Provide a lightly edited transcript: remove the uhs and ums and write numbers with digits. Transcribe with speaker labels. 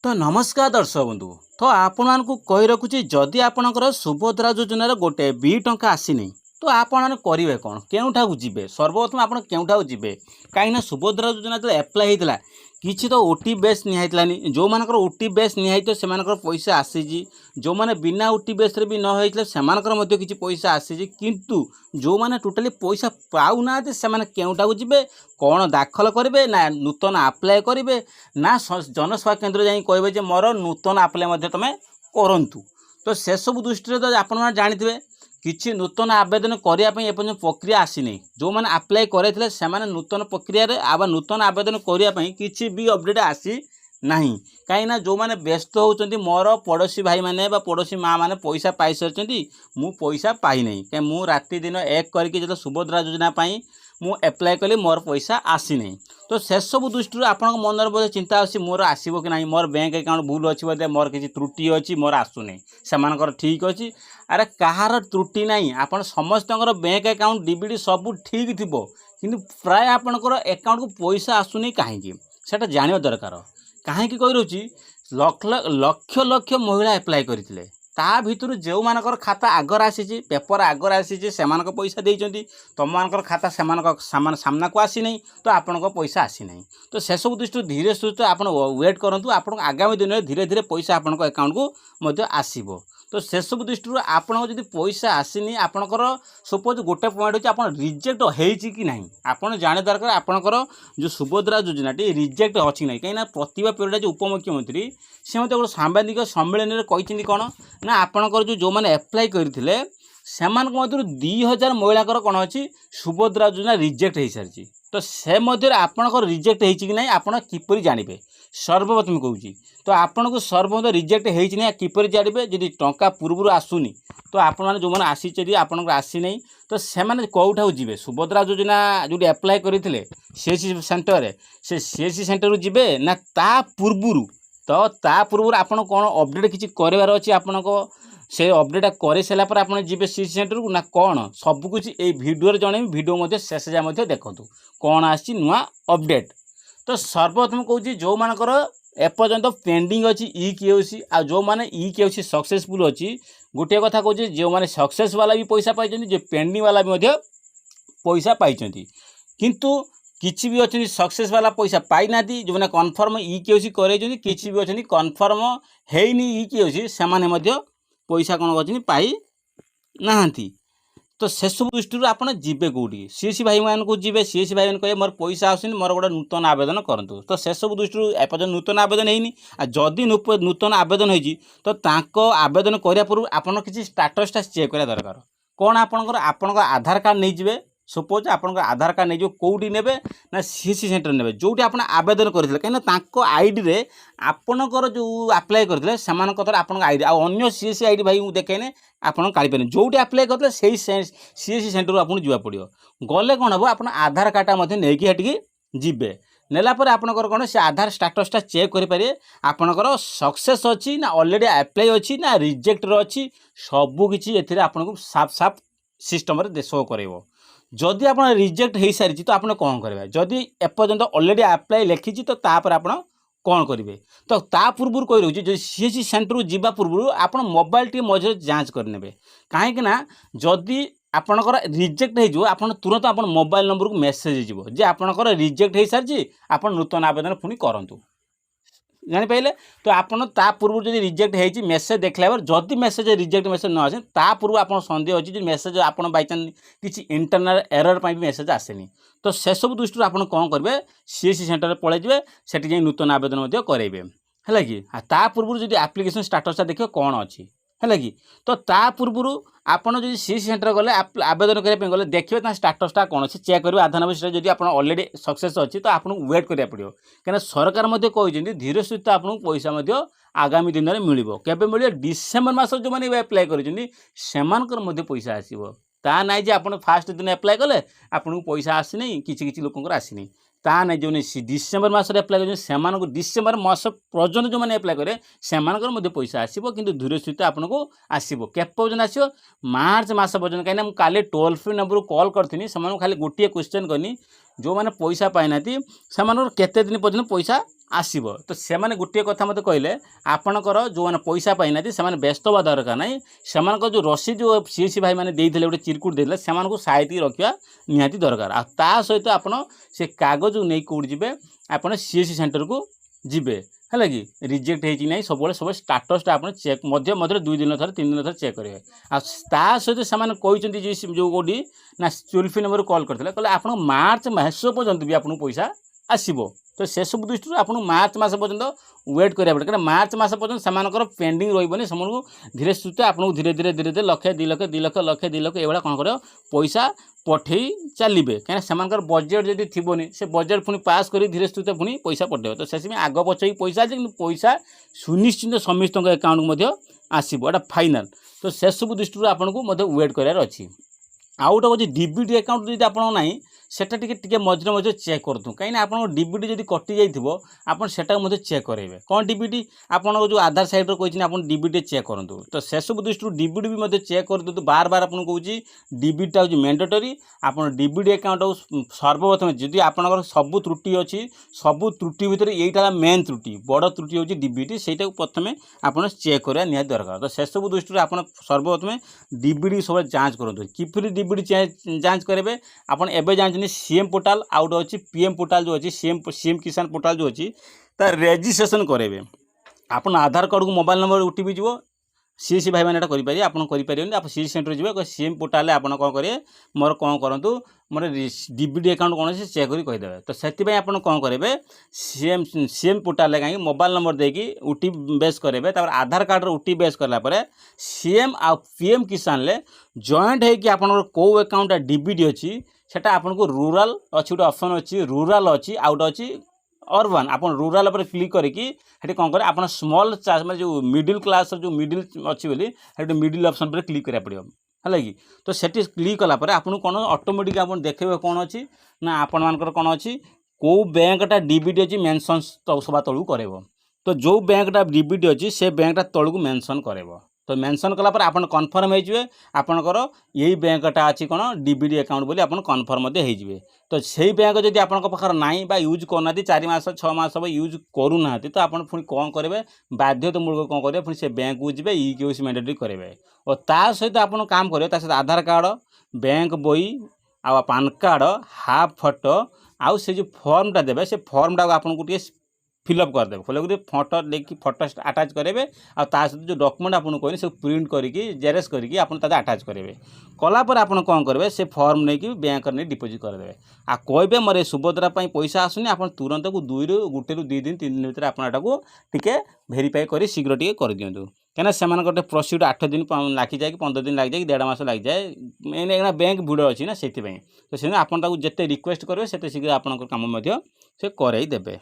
Speaker 1: तो नमस्कार दर्शक बंधु। तो आपण को कही रखुची जदि आपणकर सुभद्रा योजनार गोटे भी टंका आसीनी तो आपण करेंगे कौन केउठा जीवे सर्वप्रथम आप केउठा जीवे कहीं सुभद्रा योजना जो एप्लाय होता किसी तो ओटी बेस निहाइलानी जो मानकर ओटी बेस निहाई से पैसा आसी जो मैंने बिना ओटी बेस भी न होता किसी पैसा आसी किंतु जो मैंने टोटाली पैसा पाऊना से केउठा जीवे कौन दाखल करेंगे ना नूतन आप्लाय करेंगे ना जनसेवा केन्द्र जाई कहे मोर नूतन आप्लाय तुम करंतु। तो से सब दृष्टि तो आप जानते किसी नूतन आवेदन करने एपर्तन प्रक्रिया आसीनी जो मैंने आप्लाय करे से नूतन प्रक्रिया नूतन आवेदन करने किसी भी अपडेट आसी नहीं कहीं जो मैंने व्यस्त होती मोर पड़ोशी भाई मैंने पड़ोशी माँ मैंने पैसा पाई सारी मु पैसा पाई नहीं कहीं मु राति दिन एक करके जो सुभद्रा योजना मु एप्लाय कली मोर पैसा आसी नहीं। तो से सब दृष्टि आप मन बोधे चिंता अच्छी मोर आसो कि ना मोर बैंक अकाउंट भूल अच्छी बोधे मोर किसी त्रुटि अच्छी मोर आसुनी से ठीक अच्छी अरे कहार त्रुटि नहीं आप समस्त बैंक अकाउंट डीबीडी सब ठीक थी कि प्राय आपंकर अकाउंट को पैसा आसुनी कहीं से जानवा दरकार कहीं कही रोची लक्ष लक्ष महिला एप्लाय करते ता भितर जो मानकर खाता आगर आसी पेपर आगर आसी पैसा देती तुम मान खाता से सामना को आसी नहीं तो आपण पैसा आसी नहीं। तो से सब दृष्टि धीरे सुस्थ आप वेट करूँ आप आगामी दिन में धीरे धीरे पैसा आपण अकाउंट को आसब। तो से सब दृष्टि आपको जब पैसा आसनी आपणकर सपोज गोटे पॉइंट अच्छे आप रिजेक्ट होती कि नहीं आपड़ जाने दरकार आपणकर जो सुभद्रा योजनाटी रिजेक्ट अच्छी नहीं कहीं प्रतिभा परिड़ा जो उपमुख्यमंत्री से मत गोटे सांबादिक सम्मेलन में कही कौन ना आपणकर जो मैंने एप्लाय करते से 2000 महिला कौन अच्छी सुभद्रा योजना रिजेक्ट हो सारी। तो से मध्य आपणकर रिजेक्ट होती कि नहीं आप किपर जानवे सर्वप्रथम कहूँ तो आपन को सर्वप्रथम रिजेक्ट होती ना किपर जानवे जदि टंका पूर्व आसुनी तो आप जो मैंने आसी आपन आसी नहीं तो से कौटा जी सुभद्रा योजना जो एप्लाय करते सीएससी सेंटर से सीएससी सेंटर जी ना ता पूर्व तो ता पूर्व आपन कौन अपडेट किसी करार अच्छी आपन को से अपडेट कर सारापर आप जी सीएससी सेंटर को ना कौन सबकुछ ये भिडियो जन भिडियो शेष जाए देखूँ कौन आसी नुआ अपडेट। तो सर्वप्रथम कहूँ जो मानकर एपर्यंत पेंडिंग अच्छी ई केओसी आ जो मैंने ई केओसी सक्सेसफुल अच्छी गोटे कथा कहूँ जो मैंने सक्सेस वाला भी पैसा पाई जो पेंडिंग वाला भी पैसा पाई किंतु किसी भी अच्छी सक्सेस वाला पैसा पाई ना जो मैंने कन्फर्म ई केओसी करे किसी भी अच्छी कन्फर्म हैनी ई केओसी से पैसा कौन अच्छी पाई नाहांती। तो से सब दृष्टि आप जीवे कौटी सीएससी भाई मान को जी सीएससी भाई कहे मोर पैसा आसनी मोर गोटे नूतन आवेदन करूँ। तो से सब दृष्टि एपर्तन नूतन आवेदन होनी जदि नूतन आवेदन हो आवेदन करने पूर्व आपन किसी स्टाटसटा चेक करा दरकार कौन आपंकर आधार कार्ड नहीं जाए सपोज आपंकर आधार कार्ड नहीं कौटी ने ना सीएससी सेंटर ने जो आप आवेदन करते कहीं आईडी रे आपणकर जो आप्लाय करते आप आईडी आन्य सीएससी आईडी भाई देखेने आप काढ़ी जो आप्लाय करते सीएससी सेंटर को आपको जावा पड़ो गले कौन हम आप आधार कार्डटा नहीं जीवे नेलापर आपणकर कौन से आधार स्टाटसटा चेक करेंगे आपणकर सक्सेस अच्छी ना ऑलरेडी आप्लाय अच्छी ना रिजेक्ट अच्छी सबकि ए आपको साफ साफ सिस्टम शो कर जदि आप रिजेक्ट हो सारी तो आप कौन करेंगे जदि एपर्यंत ऑलरेडी आप्लाय लिखी तो तापर आप कौन करेंगे। तो ता पूर्व कही रोचे जो सीएससी सेंटर को जीवा पूर्व आप मोबाइल टी मझे जांच करने कहीं जदि आपणकर रिजेक्ट हो आप तुरंत आप मोबाइल नंबर को मेसेज हो आपणकर रिजेक्ट हो सारी आप नूतन आवेदन पुणी करूँ जापारे। तो आपन ता पूर्व जब रिजेक्ट हो मेसेज देखला जदि मेसेज रिजेक्ट मेसेज न आसे ता पूर्व आप सन्देह अच्छी जो मेसेज आप बाइचान्स किसी इंटरनल एरर भी मेसेज आसेनी। तो से सब दृष्टि आप कौन करेंगे सीएससी सेंटर पलैजे से नूतन आवेदन करेंगे है कि ता पूर्व जब आप्लिकेसन स्टाटसटा देखिए कौन अच्छी है कि। तो ता पूर्व आपड़ जो सीएससी सेंटर गले आवेदन करने गले देखिए स्टाटसटा कौन अच्छे चेक करेंगे आधार नंबर जब आप ऑलरेडी सक्सेस अच्छी तो आपको वेट करा पड़ो कहीं सरकार कहते धीरे सुस्थ आपको पैसा आगामी दिन में मिल के डिसेम्बर मास जो मैंने एप्लाय कर पैसा आसो ता ना जे आप फास्ट दिन एप्लाय कले आपको पैसा आसी किसी लोक आसी ता ना जो डिसेम्बर मास एप्लाय कर डिसेम्बर मास पर्यटन जो मैंने एप्लाय करें से पैसा आसो कि धीरे सुस्थ आपको आसो के पर्यटन आसो मार्च मास पर्यटन कहीं काली टोल फ्री नंबर कॉल करी से खाली गोटे क्वेश्चन करनी जो मैंने पैसा पाई ना से केते दिन पर्यंत पैसा आसब तो से गोटे कथा मत कहले आपणकर जो मैंने पैसा पाई ना से व्यस्त हवा दरकार ना से जो रसीद जो सीएससी भाई मैंने देते गोटे चिरकुट देते से साइति रखा निहाती दरकार आ सहित आप से कागज नहीं कौट जी आप सीएससी सेंटर को जीवे है कि रिजेक्ट होती ना सब सब स्टाटसटा आप चेक मध्य मध्य 2 दिन थर 3 दिन थर चेक करेंगे आ सहित से जो कौटी ना टोल फ्री नंबर कॉल करते कहले आप मार्च मास पर्यंत भी आपको पैसा आसब तो से सब दृष्टि आप मार्च मास पर्यंत वेट करा पड़े कहीं मार्च मास पर्यंत से पेंडिंग रही से धीरे सुस्थे आपको धीरे धीरे धीरे धीरे लक्षे 2 लाख 2 लाख लक्षे 2 लाख ये कौन कर पैसा पठे चलिए कहीं से बजेट जब थी से बजेट पुणी पास कर धीरे सुस्थे पुणी पैसा पठे तो से आग पच पैसा कि पैसा सुनिश्चित समस्त अकाउंट आसब एटा फाइनाल तो से सब दृष्टि आपको वेट करार अच्छी आउ गोटे हूँ डीबीटी अकाउंट जब आप ना सेटा टिके मझे मझे चेक करूँ कहीं आप डीबीटी जब कटि जाता चेक करेंगे कौन डीबीटी आप जो आधार साइड रही आप डीबीटी चेक करूँ तो से सब दृष्टि डीबीटी भी चेक कर दिखाँ बार बार आपको कौच डीबीटा हूँ मैंडेटरी आप डीबीटी अकाउंट सर्वप्रथम जी आप सब त्रुटि अच्छी सब त्रुटि भितर यहीटा मेन त्रुटि बड़ त्रुटि हूँ डीबीटी से प्रथम आप चेक करवा निहाती दरकार तो से सब दृष्टि आप सर्वप्रथम डीबीटी सब जांच करूँ किपरि डीबीटी जांच करेंगे आप एवं जान सीएम पोर्टाल आउट अच्छी पीएम पोर्टाल जो अच्छी सीएम किसान पोर्टाल जो अच्छी रेजिस्ट्रेशन करेंगे आप आधार कार्ड को मोबाइल नंबर ओटीपी जीव सीएससी भाई मैंने करेंगे आप सीएससी सेंटर जी सीएम पोर्टाल आप कौन करेंगे मोर कौन करूँ मोर डीबीटी अकाउंट कौन से चेक कर कहीदेवे तो से आप कौन करेंगे सीएम पोर्टाल कहीं मोबाइल नंबर देकी ओटीपी बेस करेंगे आधार कार्ड ओटीपी बेस करापर सीएम आ पीएम किसान ले जॉइंट होगी आप कौ अकाउंट डीबीटी अच्छी सेटा आपको रूराल अच्छी गोटे ऑप्शन अच्छी रूराल अच्छी आउट अच्छी अर्बन आप रूराल पर क्लिक करके कौन करें आप स्मॉल चार्ज मैं जो मिडिल क्लास जो मिडिल अच्छी बोली मिडिल ऑप्शन पर क्लिक करा पड़ो है कि तो सेठी क्लिक कलापर आपको कौन ऑटोमेटिक आप देखे कौन अच्छी ना आपण मानकर कौन अच्छी कौ बैंकटा डीबीटी अच्छी मेंशन सभा तलू करेब तो जो बैंकटा डीबीटी अच्छी से बैंकटा तलू को मेंशन करेब तो मेंशन कलापर आप कन्फर्म हो आपणकर यही बैंकटा अच्छी कौन डीबीटी अकाउंट बोली आप कन्फर्म हो तो सही बैंक जब आप नाई यूज करना 4 मास 6 मास हम यूज करूना तो आप कौन करेंगे बाध्यतामूलक कौन करेंगे से बैंक को जी केवाईसी मैंडेटरी करेंगे और ता सहित आप काम करेंगे सहित आधार कार्ड बैंक बही आ पान कार्ड हाफ फोटो आउ से जो फॉर्मटा देवे से फॉर्मटा आपको टे फिलअप करदेवे फिलअप फोटो लेकिन फोटो अटाच करेंगे आ सहित जो डॉक्यूमेंट आपको कहनी सब प्रिंट करके जेरेक्स करके अटाच करेंगे कलापर आप कौन करेंगे से फॉर्म नहीं बैंक नहीं डिपोजिट करदे आ कहे मोर सुभद्रा पैसा आसुनी आप तुरंत को 2 ରୁ 2 दिन 3 दिन भर आपको टे भेरीफाई कर शीघ्र टे कर दिंतु कहीं से गोटे प्रोसीड 8 दिन लगी जाए 15 दिन लग जाए 1.5 मास लग जाए मेन बैंक भिड़ अच्छी ना से तो से आप जिते रिक्वेस्ट करेंगे से शीघ्र आप काम से करदेवे।